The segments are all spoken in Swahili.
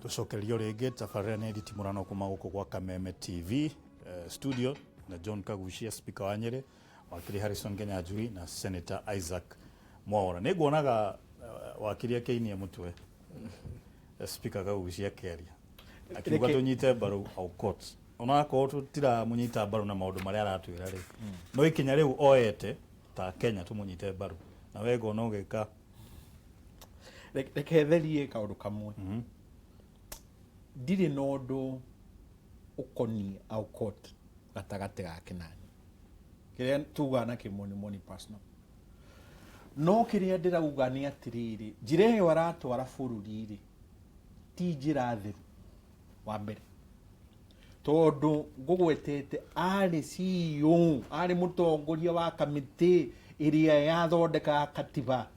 Tucokerio ringi tabarĩra nĩ Nditimurano kuma gũkũ gwa Kameme TV studio na John Kagucia speaker wa Nyeri, wakiri Harrison Kenyanjui na Senator Isaac Mwaura. Nĩguonaga wakiri akĩinie mũtwe speaker Kagucia kĩaria akiuga tũnyite mbaru au court. Ona ko tutira munyita mbaru na maũndũ marĩa aratwĩra rĩ no ikinya rĩu oete ta Kenya tumunyite mbaru na wego no gĩka reketherie kaũndũ kamwe. Ndire nondo ukoni au court gatagate gake nani kiria tuga na kimoni personal no kiria ndirauga ni atiriri njire waratwara bururi ri ti njira thiru wa mbere tondu ngugwetete ari CEO ari mutongoria wa kamiti iria yathondeka katiba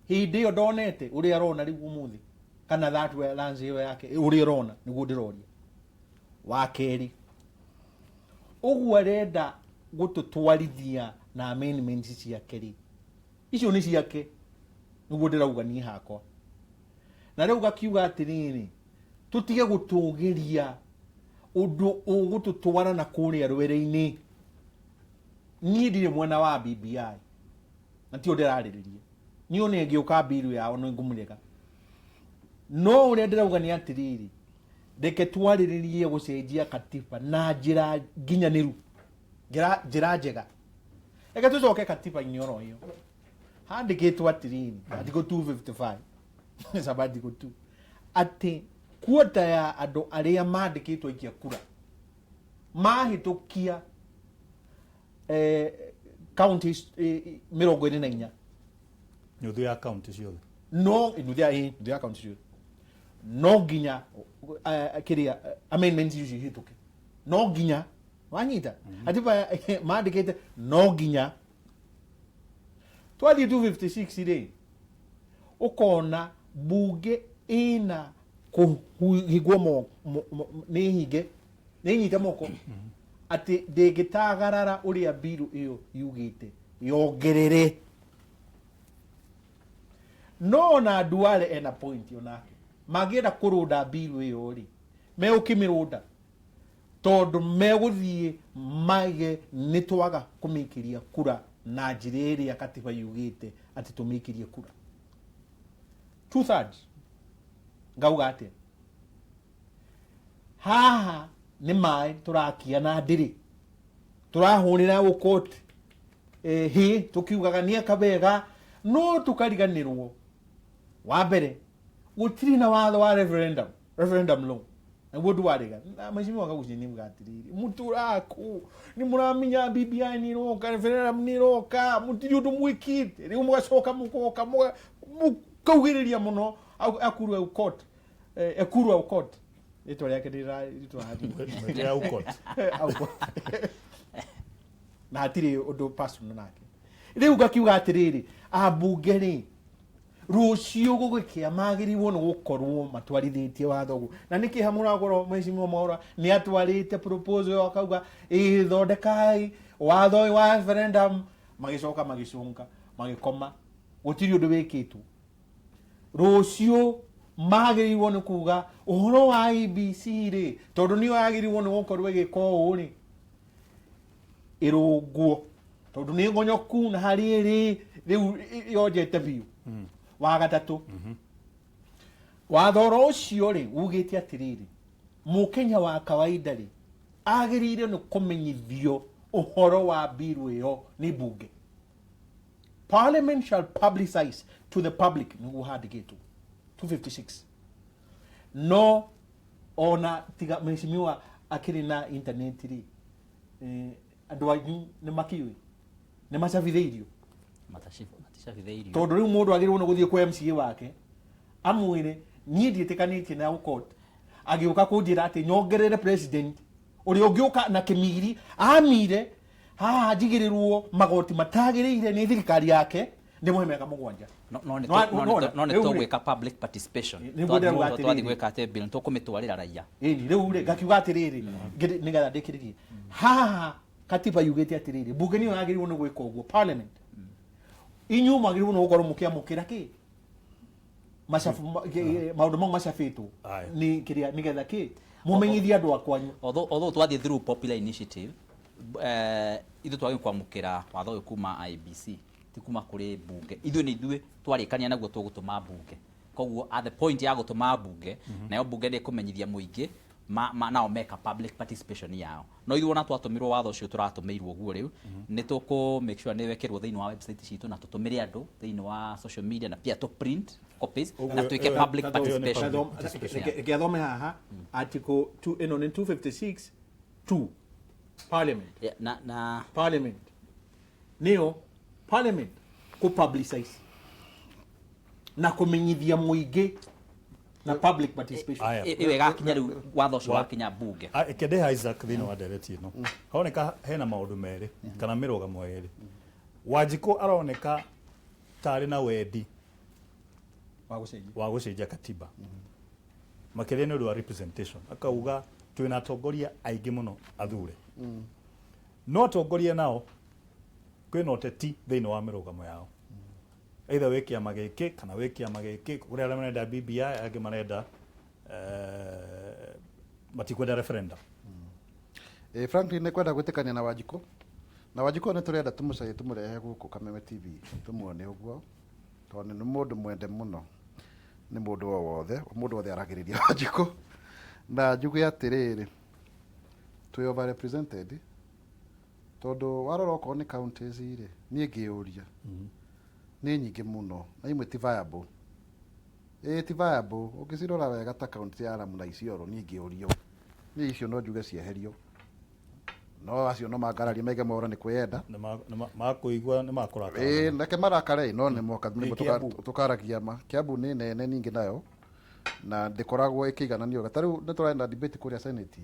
hindi yo ndonete uria arona riu umuthi kana that way lanzi yake uria arona niguo ndiroria wa keri uguo arenda gututwarithia na amendments ciake ri icio ni ciake niguo ndirauga ni hakwa na riu gakiuga atiriri tutige gutugiria undu ugututwara na kuria rwere-ini ni ndire mwena wa BBI na ti ndirariririe ni one ngiuka biru yao no ngumurega no uria ndirauga ni atiriri ndeke twariririe gucenjia katiba na njira nginyaniru njira njega eke tucoke katiba inyoro iyo handikitwo atiriri article 255 sabati 2 ati kuota ya andu aria mandikitwo ikia kura mahitukia counties 24 nyuthu ya county ciothe no nyuthu ya county ciothe no nginya kiria amendments icio hituke no nginya wanyita atiba mandikite no nginya 256 ri ukona bunge ina kuhigwo ni hinge ni nyita moko ati ndingitagarara uria biru iyo yugite yongerere no na duale ena point yonake magenda kurunda biru iyo ri me ukimiruda tondu meguthie mage nitwaga kumikiria kura na njiriri ya katiba yugite ati tumikirie kura 2/3 ngauga ati haha ni mai turakia na ndiri turahunira gukot hi tukiugaga ni akabega no tukariganirwo wa mbere gutiri na watho wa referendum law niguo ndwariga na mheshimiwa Kagucia ni mugatiriri muturaku ni muraminya BBI ni roka referendum ni roka mutiri undu mwikite riu mugacoka mukoka mukaugiriria muno akuru au court ekuru au court ito yake ndito hadi au court na atiri undu personal nake riu gakiuga atiriri abunge ri rucio gugikia magiriwo no gukorwo matwarithitie watho na niki hamura goro mheshimiwa Mwaura ni atwarite proposal akauga ithondekai watho wa referendum magicoka magicunga magikoma gutiri undu wikitwo rucio magiriwo no kuga uhoro wa IBC ri tondu ni agiriwo no gukorwo giko uri irunguo tondu ni ngonyoku na hari ri riu yojete biu wa gatatu wathoro ucio ri ugite atiriri mukenya wa kawaida ri agirire no kumenyithio uhoro wa biru iyo ni bunge. Parliament shall publicize to the public niguo handikitu 256 no ona tiga mheshimiwa akiri na internet ri andu anyu ni makiwi ni macabitheirio matashabitheirio tondu riu mundu agirwo no guthie kwa MCA wake amwire nie nditikanitie na court agiuka kunjira ati nyongerere president uri ugiuka na kimiri amire haha jigirirwo magoti matagirire ni thirikari yake ndimwe meka mugwanja no ne togweka public participation twathi gweka ate bill tukumitwarira raia ni riu ri gakiuga atiriri nigatha ndikiririe haha katiba yugite atiriri bunge ni agirwo no gwika uguo parliament inyu magirwo no gukorwo mukiamukira ki macabu maundu mau macabitwo ni kiria ni getha ki mumenyithia andu akwanyu although twathi through popular initiative ithu twagi kwamukira watho uyu kuma IBC ti kuma kuri bunge ithu ni ithuĩ twarikania naguo tugutuma bunge koguo at the point ya gutuma bunge nayo bunge ni kumenyithia muingi nao meka public participation yao no ithuĩ ona twatumirwo watho ucio turatumirwo guo riu ni tuku make sure ni wekirwo thiini wa website citu na tutumire andu thiini wa social media na pia to print copies na tuike public participation ngiathome haha article 2 ino ni 256 2 parliament na parliament nio parliament ku publicize na kumenyithia muingi na public participation iwe gakinya riu watho ucio wakinya bunge kende Isaac thini wa ndereti ino honeka hena maundu meri kana mirugamo eri Wanjiku aroneka tari na wendi wa gucenjia katiba makiria ni undu wa representation akauga twina atongoria aingi muno athure no atongoria nao kwina uteti thini wa mirugamo yao either wekia mageke kana wekia mageke kuria arĩa marenda BBI angĩ marenda matikwenda referendum Franklin ne kwenda gwitikania na Wanjiku ne turenda tumucarie tumurehe guku Kameme TV tumuone uguo tondu ni mundu mwende muno ni mundu wothe aragiriria Wanjiku na njuge atiriri twi over represented tondu warora okorwo ni counties ire nie ngiuria ni nyingi muno na imwe ti viable ti viable ukicirora wega ta county ya Lamu na Isiolo ni ngiurio ni icio no njuge cieherio no acio no mangararia mege mora ni kwenda ma kuigwa ni makuraka nake marakare no ni moka tukaragia ma Kiambu ni nene ningi nayo na ndikoragwo ikigananio gataru ni turenda debate kuria senate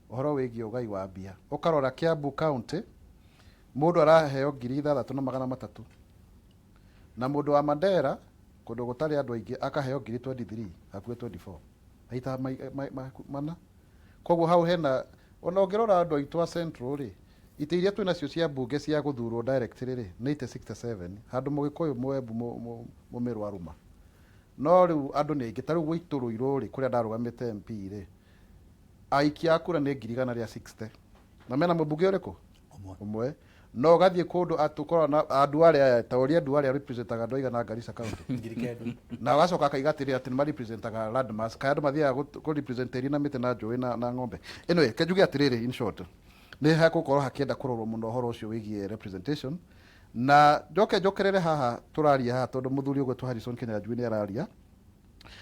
uhoro wigi ugai wa bia ukarora Kiambu county mundu araheo 3,300 na mundu wa Mandera kundu gutari andu aingi akaheo 23 hakuhe 24 aita mana koguo hau hena ona ungirora andu aitu a central ri ite iria twina cio cia bunge cia guthurwo directly ri 967 handu mugikuyu mwembu mumiru aruma no riu andu ni aingi taru gwiturwo ri kuria ndarugamite MP ri aikia kura ni 160 na mena mbunge uriku umwe no gathie kundu atukora na andu aria tauria andu aria representaga andu aigana Garissa county na wacoka akaigatiri ati ni representaga landmass kaya andu mathia ku representeri na mite na njui na ng'ombe anyway kenjuge atiriri in short ni hakukorwo hakienda kurorwo muno horo ucio wigie representation na njokerere haha turaria haha tondu muthuri ugo tu Harrison Kenya njui ni araria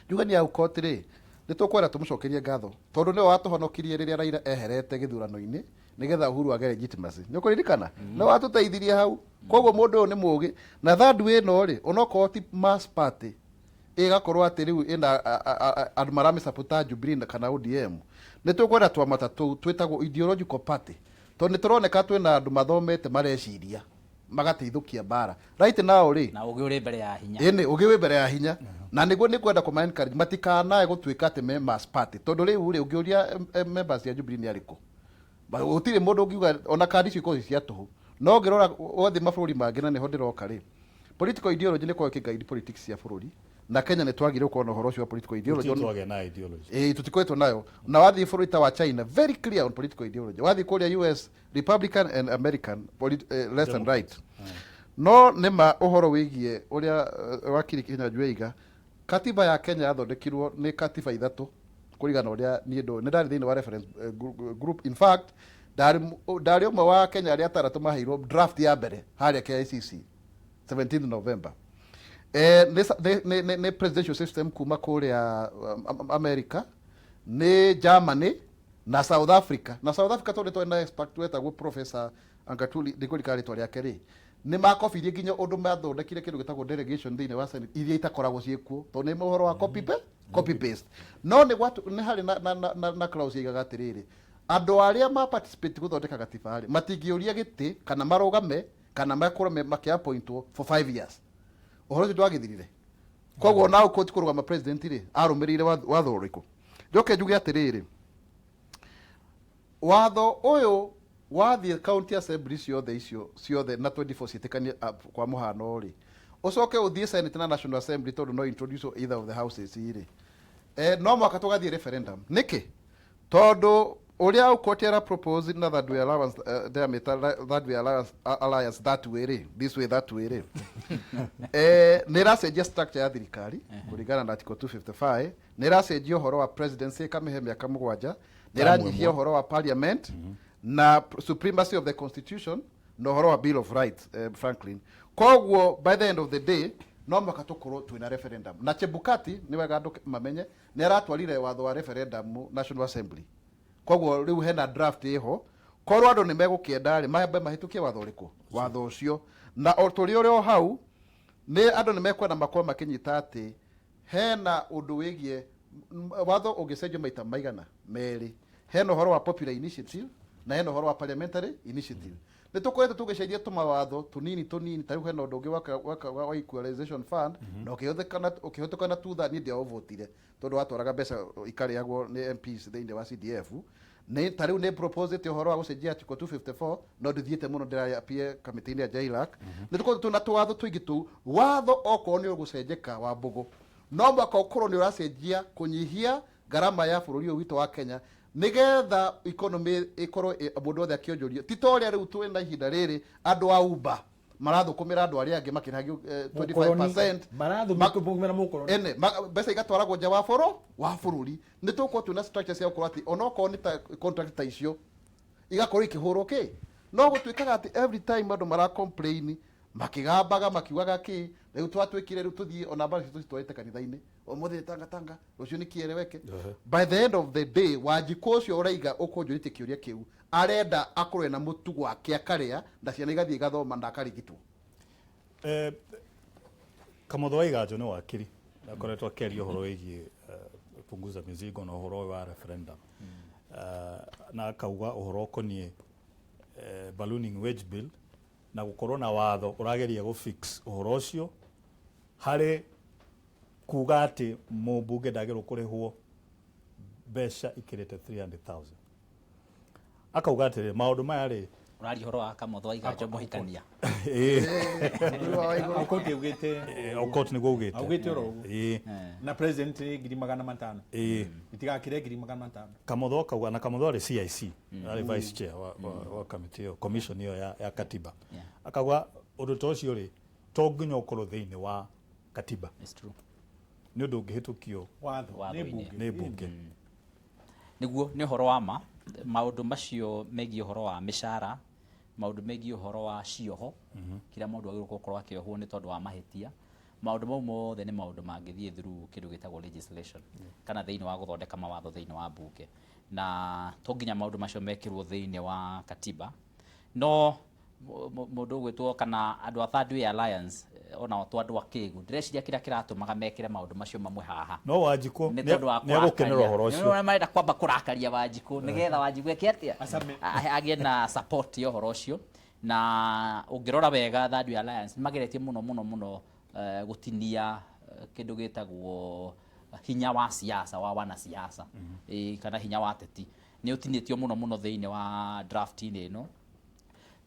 njuga ni au kotiri ni tukwenda tumucokerie ngatho tondu ni watuhonokirie riria Raila eherete githurano-ini nigetha Uhuru age legitimacy ni kuririkana no watuteithirie hau koguo mundu uyu ni mugi na thandu ino ri onoko ti mass party igakorwo ati riu ina andu marami support Jubilee kana ODM ni tukwenda twamata twitagwo ideological party tondu ni turoneka twina andu mathomete mareciria magateithukia bara right now ri na ugi uri mbere ya hinya ugi uri mbere ya hinya na niguo ni kwenda kuma encourage matikanae gutwika ati members party tondu riu ri ugiuria members ya Jubilee ni ariku utire mundu ungiuga ona kandi icio ikoci cia tuhu no ngirora othe mabũrũri mangĩ na niho ndiroka ri political ideology ni kwa guide politics cia bũrũri na Kenya ni twagire ukorwo na uhoro ucio wa political ideology tutikoetwo nayo na wathi bũrũri ta wa China very clear on political ideology wathi kuria US Republican and American left and right no nima uhoro wigie uria wakiri Kenya juiga katiba ya Kenya yathondekirwo ni katiba ithatu kurigana uria ni ndo ni ndari thini wa reference group in fact ndari umwe wa Kenya aria ataratu maheirwo draft ya mbere haria KICC 17 November ne presidential system kuma kuria America ni Germany na South Africa tondu twena expert wetagwo professor Angatuli ndikurikari twari akeri ni makobirie nginya undu mathondekire kindu gitagwo delegation thini wa Senate iria itakoragwo ciekuo tondu ni mohoro wa copy paste no ni watu ni hari na clause igaga atiriri andu aria ma participate guthondeka gatiba ari matingiuria giti kana marugame kana makorwo makiapointwo for 5 years uhoro ucio twagithirire koguo na ukoti kurugama president ri arumirire watho uriku njoke njuge atiriri watho uyu wathie county assembly ciothe na 24 citikanie kwa muhano ri ucoke uthie Senate na National Assembly tondu no introduce either of the houses iri no mwaka tugathie referendum niki tondu uria ukotera propose na that we allowance that we alliance that way ri this way that way ri niracenjia structure ya thirikari kuringana na article 255 niracenjia uhoro wa presidency kamihe miaka 7 niranyihia uhoro wa parliament na supremacy of the constitution no uhoro wa bill of rights Franklin koguo by the end of the day no mwaka tukorwo twina referendum na Chebukati ni wega andu mamenye ni aratwarire watho wa referendum National Assembly koguo riu hena draft iho korwo andu ni megukienda ri mahambe mahitukie watho uriku watho ucio na oturi uri o hau ni andu ni mekwenda makorwo makinyita ati hena undu wigie watho ungicenjio maita maigana meri hena uhoro wa popular initiative na hena uhoro wa parliamentary initiative ni tukwete tugicenjia tumawatho tunini tariu hena undu ungi wa equalization fund na ukihotokana tutha ni ndia uvotire tondu watwaraga mbeca ikariagwo ni MPs thiini wa CDF ni tariu ni proposed uhoro wa gucenjia article 254 no ndithiete muno ndirapie kamiti-ini ya JLAC ni tukwete tuna tuwatho twingi tu watho okorwo ni ugucenjeka wa mbugu no mwaka ukorwo ni uracenjia kunyihia garama ya bururi uyu witu wa Kenya nigetha economy ikorwo mundu othe akionjoria titoria riu twi na ihinda riri andu a Uber marathukumira andu aria angi makiragio 25% marathukumira mukoroni ene mbeca igatwaragwo nja wa bururi ni tukorwo twina structures ya ukorwo ati onokorwo ni ta contract ta icio igakorwo ikihurwo ki no gutwikaga ati every time andu mara complain makigambaga makiugaga ki riu twatwikire riu tuthie ona bari tutwarite kanitha-ini umuthi tanga rucio ni kiereweke by the end of the day Wanjiku ucio uraiga ukonjurite kiuria kiu arenda akorwe na mutugo wake akaria na ciana igathie gathoma na akarigitwo Kamotho Waiganjo ni wakiri akoretwo akiaria uhoro wigie punguza mizigo na uhoro wa referendum na akauga uhoro ukonie ballooning wage bill na gukorwo na watho urageria go fix uhoro ucio hari kuga ati mubunge ndagirwo kurihwo mbeca ikirite 300,000 akauga ati maundu maya ri urari horo wa Kamotho Waiganjo muhikania okoti ugite okoti ni gugite ugite ro na president ngiri 500 itigakire ngiri 500 Kamotho akauga na Kamotho ari CIC ari vice chair wa committee yo commission yo ya katiba akauga undu to cio ri to nginya ukorwo thiini wa katiba it's true ni undu ungihitukio watho ni bunge niguo ni horo wa maundu macio megie horo wa mishara maundu megie horo wa cioho kila mundu agirwo gukorwo akiohwo ni tondu wa mahitia maundu mau mothe ni maundu mangithie through kindu gitagwo legislation kana thiini wa guthondeka mawatho thiini wa bunge na to nginya maundu macio mekirwo thiini wa katiba no mundu gwitwo kana andu a Third Way Alliance ona watu andu akigu ndireciria kira kiratumaga mekire maundu macio mamwe haha no Wanjiku ni agukenera horo ucio no marenda kwamba kurakaria Wanjiku nigetha Wanjiku eketia agie na support yo horo ucio na ungirora wega Third Way Alliance mageretie muno gutinia kindu gitagwo hinya wa siasa wa wana siasa kana hinya wa teti ni utinitio muno thiini wa draft-ini ino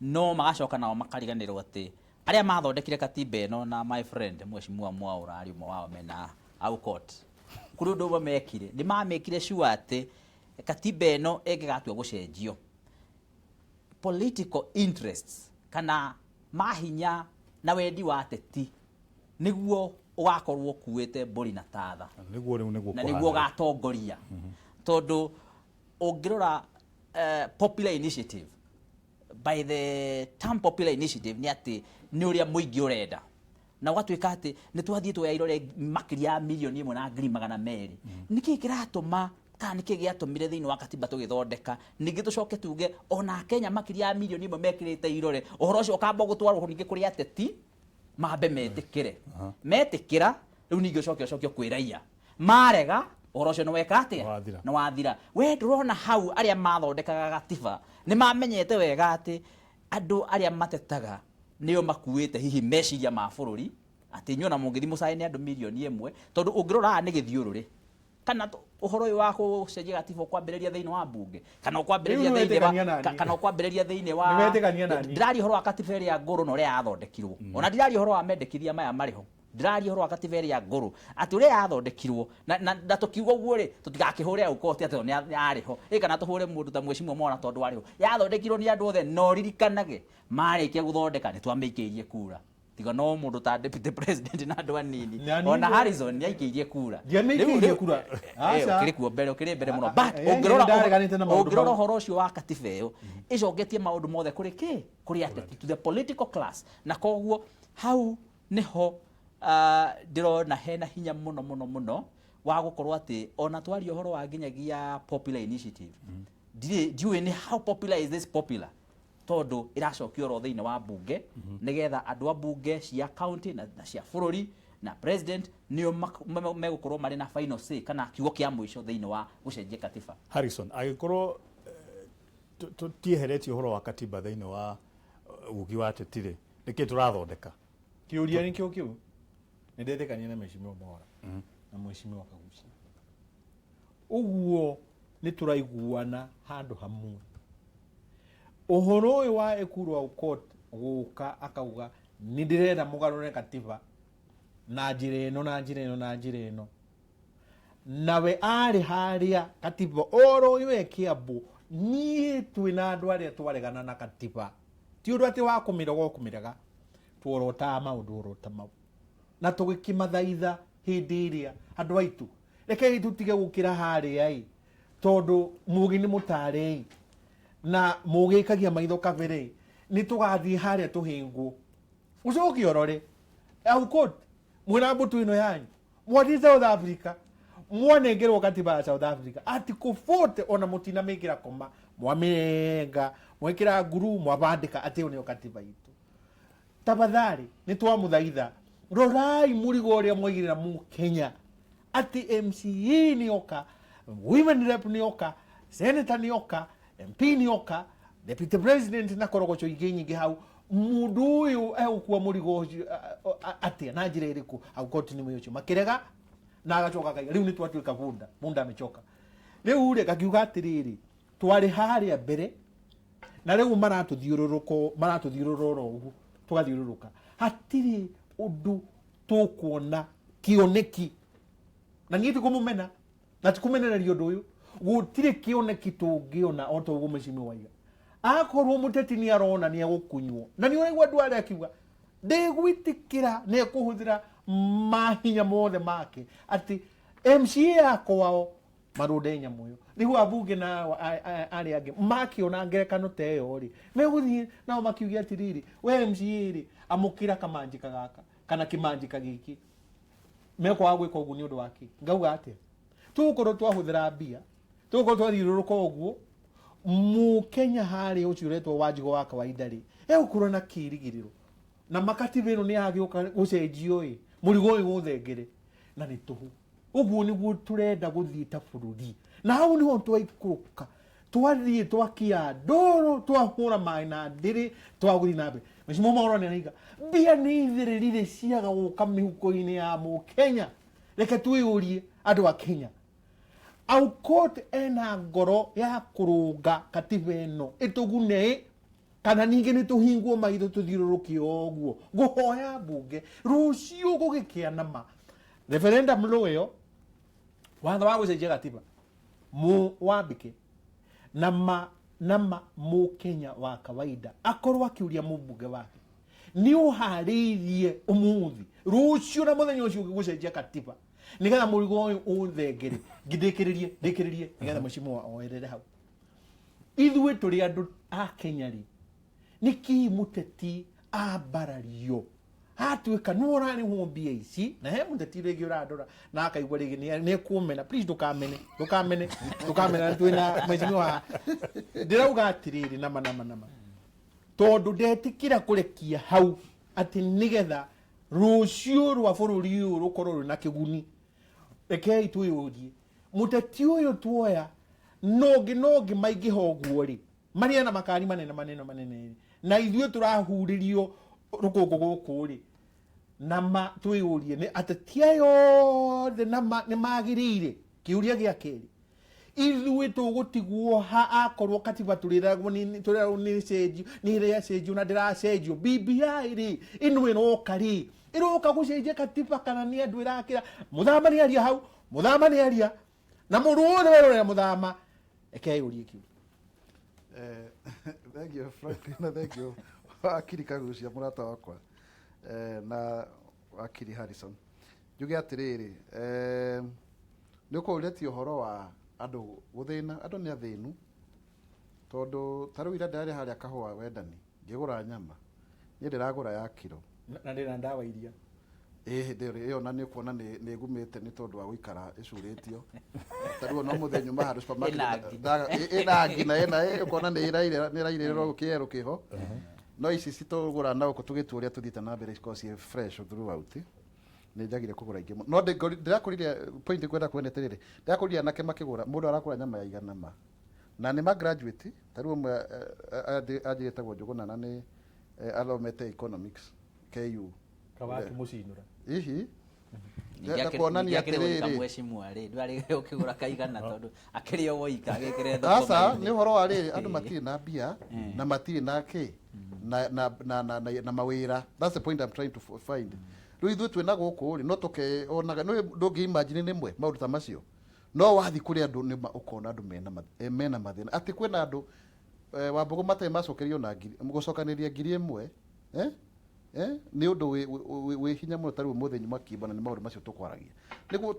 no magacoka nao makariganirwo ati aria mathondekire katiba ino na my friend Mheshimiwa Mwaura ari mo wao mena au court kuri undu wa mekire ni mamekire sure ati katiba ino engigatua gucenjio political interests kana mahinya na wendi wa teti niguo ugakorwo kuwete mburi na tatha niguo gatongoria tondu ungirora popular initiative by the term popular initiative ni ati ni uria muingi urenda na gwatuika ati ni twathie twa irore makiria milioni 1 na ngiri 200 niki kiratuma kana niki giatumire thiini wa katiba tugithondeka ningi tucoke tuge ona Kenya makiria milioni 1 mekirite irore uhoro ucio ukamba gutwarwo ningi kuri ateti mambe metikire metikira riu ningi ucokio kwiraia marega uhoro ucio no weka atia no wathira we ndurona hau aria mathondekaga katiba ni mamenyete wega ati andu aria matetaga nio makuite hihi meciria ma bururi ati nyona mungithi mucaine andu milioni 1 tondu ungirora ni githiururi kana uhoro uyu wa gucenjia gatiba kwambĩrĩria thĩinĩ wa mbunge kana kwambĩrĩria thĩinĩ wa ndirari uhoro wa katiba ĩrĩa ngũrũ na ũrĩa yathondekirwo ona ndirari uhoro wa mendekithia maya marĩho ndirari uhoro wa katiba ĩrĩa ngũrũ atĩ ũrĩa yathondekirwo na tũkiuga ũguo rĩ tũtigakĩhũre aukoti atĩ nĩ yarĩho kana tũhũre mũndũ ta Mheshimiwa Mwaura tondũ warĩho yathondekirwo nĩ andũ othe no ririkanage marĩkia gũthondeka nĩ twamĩikĩirie kura tiga no mũndũ ta deputy president na andũ anini ona Harrison nĩ aikĩirie kura ndiamĩikĩirie kura ũkĩrĩ mbere mũno but ũngĩrora ũhoro ũcio wa katiba ĩyo ĩcoketie maũndũ mothe kũrĩ ateti to the political class na koguo hau nĩho ndĩrona hena hinya mũno wa gũkorwo atĩ ona twaria ũhoro wa nginyagia popular initiative ndiũĩ nĩ how popular is this popular tondũ ĩracokio oro thĩinĩ wa mbunge nĩgetha andũ a mbunge cia county na cia bũrũri na president nĩo megũkorwo marĩ na final say kana kiugo kĩa mũico thĩinĩ wa gũcenjia katiba. Harrison agĩkorwo tũtieheretie ũhoro wa katiba thĩinĩ wa ugi wa ateti-rĩ nĩkĩ tũrathondeka kĩũria nĩ kĩu nĩ ndethekania na Mheshimiwa Mwaura na Mheshimiwa Kagucia ũguo nĩ tũraiguana handũ hamwe uhoro ũyũ wa Ekuru Aukot gũka akauga nĩ ndĩrenda mũgarũre katiba na njĩra ĩno nawe arĩ harĩa katiba oro ũyũ Kiambu niĩ twĩna andũ arĩa twaregana na katiba ti ũndũ atĩ wa kũmĩrega tuorotaga maũndũ orota mau na tũgĩkĩmathaitha hĩndĩ ĩrĩa andũ aitũ rekei tũtige gũkĩra harĩa tondũ mũgi nĩ mũtare na mũgĩkagia maitho kabere nĩ tũgathiĩ harĩa tũhĩngwo ucoke orore Aukot mwĩna mbũtũ ĩno yanyu mwathiĩ South Africa mwanengerwo katiba ya South Africa article 40 ona mũtina mĩkĩra koma mwamĩrenga mwĩkĩra nguru mwabandĩka atĩ ũyũ nĩyo katiba itũ tafadhali nĩ twamũthaitha rorai mũrigo ũrĩa mwaigĩrĩra Mũkenya atĩ MCA nĩoka women rep nĩoka senator nĩoka MP nĩoka deputy president na korogocho ingĩ nyingĩ hau mũndũ ũyũ egũkua mũrigo atĩa na njĩra ĩrĩkũ Aukot nĩ mũico makĩrega na agacoka kaiga rĩu nĩ twatuĩka bunda amechoka rĩu rĩ gakiuga atĩrĩrĩ twarĩ harĩa mbere na rĩu maratũthiũrũrũka ũguo tũgathiũrũrũka hatirĩ ũndũ tũkuona kĩoneki na niĩ tikũmũmena na tikũmenereria ũndũ ũyũ gũtirĩ kĩoneki tũngĩona o ta ũguo Mheshimiwa waiga akorwo mũteti nĩ arona nĩ egũkunywo na nĩ ũraigua andũ arĩa akiuga ndĩgwĩtĩkĩra nĩ ekũhũthĩra mahinya mothe make atĩ MCA yakwao marũnde nyamũ ĩyo rĩu abunge na arĩa angĩ makĩona ngerekano ta ĩyo rĩ megũthiĩ nao makiugia atĩrĩrĩ we MCA rĩ amũkĩra kamanjĩka gaka kana kĩmanjĩka gĩkĩ mekwaga gwĩka ũguo nĩ ũndũ wake ngauga atĩa tũgũkorwo twahũthĩra mbia tũgũkorwo twathiũrũrũka ũguo Mũkenya harĩ ũcio ũretwo Wanjigu wa kawaida rĩ egũkorwo na kĩrigĩrĩro na makatiba ĩno nĩ yagĩũka gũcenjio mũrigo ũyũ ũthengere na nĩ tũhũ ũguo nĩguo tũrenda gũthiĩ ta bũrũri na hau nĩho twaikũrũka twathiĩ twakia ndũrũ twahũra maĩ na ndĩrĩ twagũthiĩ na mbere Mheshimiwa Mwaura nĩ araiga mbia nĩ ithererire ciaga gũka mĩhuko-inĩ ya Mũkenya reke twĩyũrie andũ a Kenya Aukot ena ngoro ya kũrũnga katiba ĩno ĩtũgune kana ningĩ nĩ tũhingwo maitho tũthiũrũrũke ũguo ngũhoya mbunge rũciũ gũgĩkĩa nama referendum lũyo watho wa gũcenjia katiba wambĩke nama Mũkenya wa kawaida akorwo akĩũria mũmbunge wake nĩ ũharĩirie ũmũthĩ rũciũ na mũthenya ũcio gũcenjia katiba nĩgetha mũrigo ũyũ ũthengere ndĩkĩrĩrie nĩgetha Mheshimiwa oerere hau ithuĩ tũrĩ andũ a Kenya rĩ nĩkĩ mũteti ambarario atuĩka nĩ ũrarĩhwo mbia ici na he mũteti rĩngĩ ũrandora na akaigua rĩngĩ nĩ ekũmena please ndũkamene twĩna Mheshimiwa ndĩrauga atĩrĩrĩ nama tondũ ndetĩkĩra kũrekia hau atĩ nĩgetha rũciũ rwa bũrũri ũyũ rũkorwo rwĩna kĩguni rekei twĩyũrie mũteti ũyũ tuoya nongĩ maingĩha ũguo rĩ marĩa na makari manene na ithuĩ tũrahurĩrio rũkũngũ gũkũ rĩ na twĩyũrie nĩ ateti yothe nĩ magĩrĩire kiuria gĩa kerĩ ithuĩ tũgũtigwo ha akorwo katiba tũrĩragwo nĩ cenjio nĩ ĩrĩa cenjio na ndĩracenjio BBI rĩ ĩno ĩroka rĩ ĩroka gũcenjia katiba kana nĩ andũ ĩrakĩra mũthama nĩ aria hau mũthama nĩ aria na mũndũ wothe werorera mũthama eke yũrie kiu thank you Frank na thank you akiri kagucia mũrata wakwa na akiri Harrison njuge atiriri nĩ ũkũũrĩtie ũhoro wa andũ gũthĩna andũ nĩ athĩnu tondũ tarĩu ira ndarĩ harĩa kahũa wendani ngĩgũra nyama niĩ ndĩragũra ya kiro na ndĩna ndawa iria ĩyo na nĩ kuona nĩ gumĩte nĩ tondũ wa gũikara ĩcurĩtio tarĩu no mũthenya uma handũ supermarket ĩna ngina ĩna ũkona nĩ ĩrairĩrĩrwo kĩero kĩho no ici citũgũra na gũkũ tũgĩtua ũrĩa tũthiĩte na mbere cikorwo ciĩ fresh throughout nĩ njagire kũgũra ingĩ no ndĩrakũririe point kwenda kwenda tĩrĩrĩ ndĩrakũririe anake makĩgũra mũndũ arakũra nyama ya igana ma na nĩ ma graduate tarĩu ũmwe anjĩtagwo Njũgũna na nĩ athomete economics KU kabati mũcinũra ihi kuonania atĩrĩrĩ mheshimiwa rĩ ndwarĩ ũkĩgũra kaigana tondũ akĩrĩ o woika agĩkĩre thoko sasa nĩ ũhoro wa rĩrĩ andũ matirĩ na mbia na matirĩ na kĩ na mawĩra that's the point I'm trying to find rĩu ithuĩ twĩna gũkũ rĩ no tũkeonaga ndũngĩ imagine nĩmwe maũndũ ta macio no wathi kũrĩ andũ nĩ ũkona andũ mena mathĩna atĩ kwĩna andũ Wambũgũ matarĩ macokerio na gũcokanĩria ngiri ĩmwe nĩ ũndũ wĩ hinya mũno tarĩu mũthenya makĩmbana nĩ maũndũ macio tũkwaragia nĩguo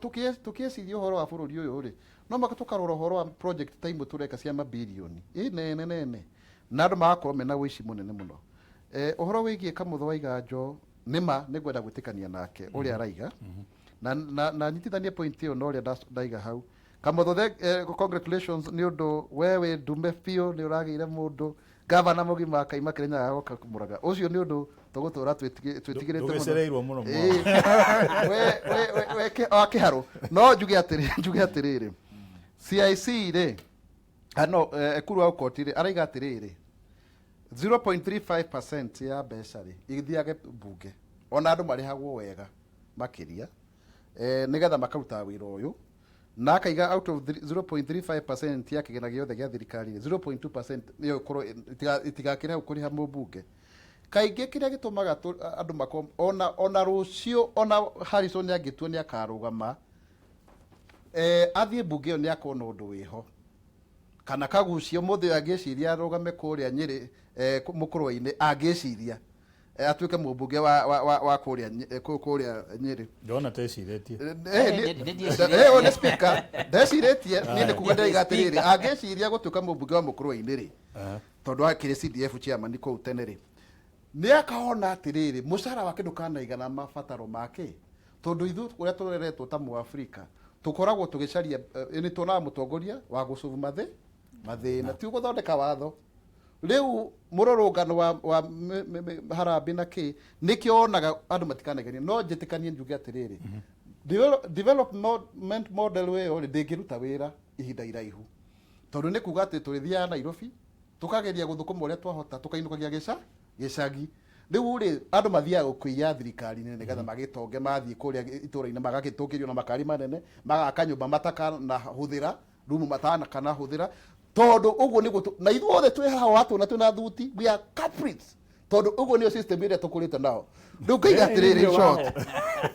tũkĩeciria ũhoro wa bũrũri ũyũ rĩ no maka tũkarora ũhoro wa project ta imwe tũreka cia mabilioni nene na andũ magakorwo mena wĩici mũnene mũno ũhoro wĩgiĩ Kamũthũ wa Iganjo nĩma nĩngwenda gwĩtĩkania nake ũrĩa araiga na nyitithanie point ĩyo na ũrĩa ndaiga hau Kamũthũ congratulations nĩ ũndũ wewe ndume biũ nĩ ũragĩire mũndũ gavana mũgima akaima Kenya agoka Mũranga ũcio nĩ ũndũ tũgũtũra twĩtigĩrĩte mũno we kĩharũ no njuge atĩrĩrĩ CIC rĩ no Ekuru wa Ukoti rĩ araiga atĩrĩrĩ 0.35% ya mbeca rĩ igithiage mbunge ona andũ marĩhagwo wega makĩria nĩgetha makaruta wĩra ũyũ na akaiga out of 0.35% ya kĩgĩna gĩothe gĩa thirikari 0.2% nĩyo ĩkorwo itigakĩrĩha kũrĩha mũmbunge kaingĩ kĩrĩa gĩtũmaga andũ makorwo ona rũciũ ona Harrison angĩtua nĩ akarũgama athiĩ mbunge ĩyo nĩ akona ũndũ wĩho kana Kagucio mũthĩ angĩciria arũgame kũrĩa Nyĩrĩ mũkũrwa-inĩ angĩciria atuĩke mũmbunge wa kũrĩa Nyĩrĩ ndona tecirĩtie nĩ speaker ndecirĩtie niĩ nĩ kuga ndaiga atĩrĩrĩ angĩciria gũtuĩka mũmbunge wa mũkũrwa-inĩ rĩ tondũ akĩrĩ CDF chairman kũu tene rĩ nĩ akahona atĩrĩrĩ mũcara wake ndũkanaigana mabataro make tondũ ithuĩ ũrĩa tũreretwo ta Mũafrika tũkoragwo tũgĩcaria nĩ tuonaga mũtongoria wa gũcuvu mathĩna ti gũthondeka watho rĩu mũrũrũngano wa Harambee na kĩ nĩkĩo onaga andũ matikanegenia no njĩtĩkanie njuge atĩrĩrĩ development model ĩyo ndĩngĩruta wĩra ihinda iraihu tondũ nĩ kuga atĩ tũrĩthiaga Nairobi tũkageria gũthũkũma ũrĩa twahota tũkainũkagia gĩcagi rĩu rĩ andũ mathiaga kũiya thirikari-inĩ nĩgetha magĩtonge mathiĩ kũrĩa itũũra-inĩ magagĩtũkĩrio na makari manene magaka nyũmba matakahũthĩra rumu matakanahũthĩra tondũ ũguo nĩguo na ithuothe twĩ haha watũna twĩna thuti we are culprits tondũ ũguo nĩyo system ĩrĩa tũkũrĩte nao rĩu ngaiga atĩrĩrĩ short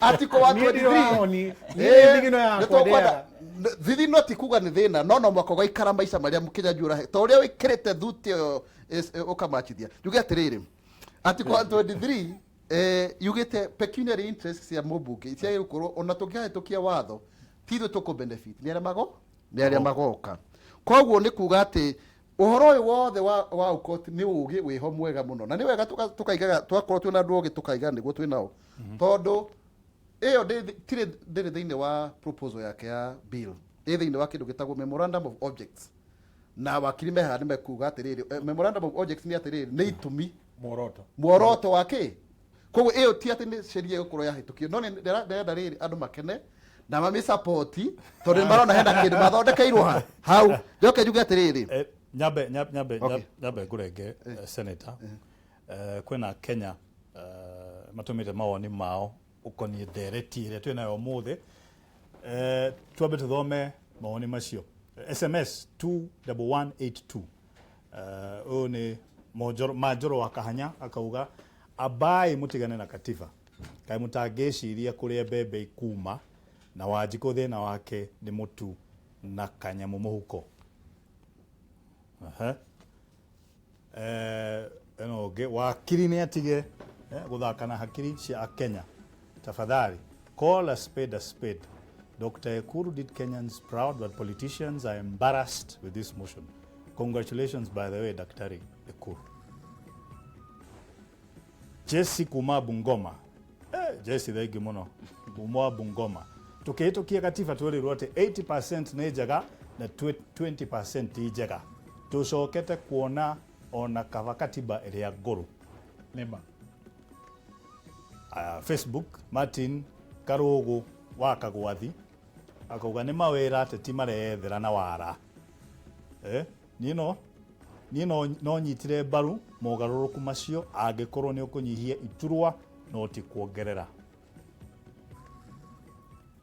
article 123 thithino ti kuga nĩ thĩna no mwaka ũgaikara maica marĩa mũkĩnyanju ũrahe ta ũrĩa wĩkĩrĩte thuti ĩyo ũkamachithia njuge atĩrĩrĩ article 123 yugĩte pecuniary interest cia mũmbunge iciagĩrĩirwo gũkorwo ona tũngĩhĩtũkia watho ti ithuĩ tũkũ-benefit nĩ arĩa magoka koguo nĩ kuga atĩ ũhoro ũyũ wothe wa Ukoti nĩ ũgĩ wĩho mwega mũno na nĩ wega tũkaigaga twakorwo twĩna andũ ũgĩ tũkaiga nĩguo twĩnao tondũ ĩyo ndĩrĩ thĩinĩ wa proposal yake ya bill ĩ thĩinĩ wa kĩndũ gĩtagwo memorandum of objects na wakiri meha nĩ mekuga atĩrĩrĩ memorandum of objects nĩ atĩrĩrĩ nĩ itũmi muoroto wa kĩ koguo ĩyo ti atĩ nĩ sheria gũkorwo yahĩtũkio no ndĩrenda rĩrĩ andũ makene na mami support tondũ nĩ marona hena kĩndũ mathondekeirwo hau njoke njuge atĩrĩrĩ nyambe ngũrenge senator kwĩna Kenya matũmĩte mawoni mao ũkoniĩ ndereti ĩrĩa twĩnayo ũmũthĩ twambe tũthome mawoni macio. SMS 21182 o ni majoro wa kahanya akauga abai mutigane na katiba kai mutangeciria kuria bebe ikuma na Wanjikũ thina wake ni mutu na kanyamu muhuko. Eno ge wakiri ni atige guthaka na hakiri cia Kenya. Tafadhali call a spade a spade. Dr. Ekuru did Kenyans proud, but politicians are embarrassed with this motion. Congratulations, by the way, Dr. Ekuru. Jesse kuma Bungoma. Jesse thengi muno. Bumwa Bungoma. Tukihitukia katiba twerirwo ati 80% ni njega na 20% ti njega. Tucokete kuona ona kava katiba iria nguru. Nema. Facebook Martin Karugu wa Kagwathi akauga ni mawira ateti marethera na wara. Nino no nyitire mbaru mogaruruku macio angikorwo ni ukunyihia iturwa no ti kuongerera.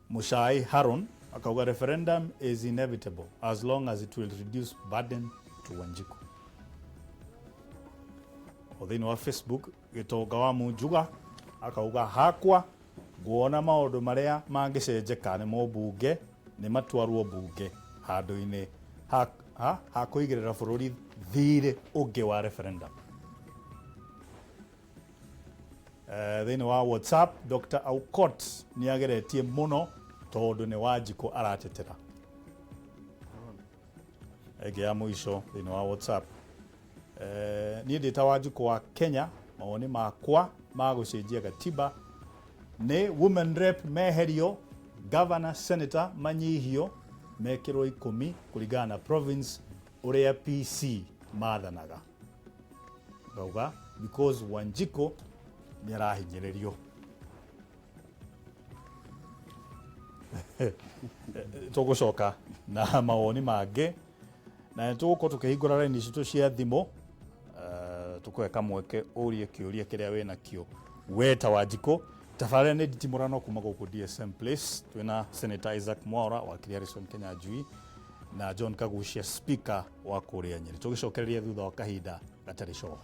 Mushai Harun akauga referendum is inevitable as long as it will reduce burden to Wanjikũ. Othini wa Facebook Gitonga wa Munjuga akauga hakwa guona maundu maria mangicenjeka ni mobunge ni matwarwo bunge handu-ini ha kuigirira bururi thiri ungi wa referendum. Thini wa WhatsApp Dr. Aukot ni ageretie muno tondu ni Wanjikũ aratetera. Ege ya mwisho thini wa WhatsApp ni ndita Wanjikũ wa Kenya mawoni makwa magucenjia katiba ni women rep meherio, governor senator manyihio mekirwo 10 kuringana na province uria PC mathanaga. Gauga because Wanjikũ ni arahinyiririo. Tugucoka na mawoni mange na tuguko tukihingura raini citu cia thimu tukweka mweke urie kiuria kiria wina kio weta Wanjikũ. Tafarani ni Nditimurano kuma guku DSM Place. Twina Senator Isaac Mwaura wa Harrison Kenya Jui na John Kagushia speaker wa kuria Nyeri. Tugicokereria thutha wa kahinda gatari coho.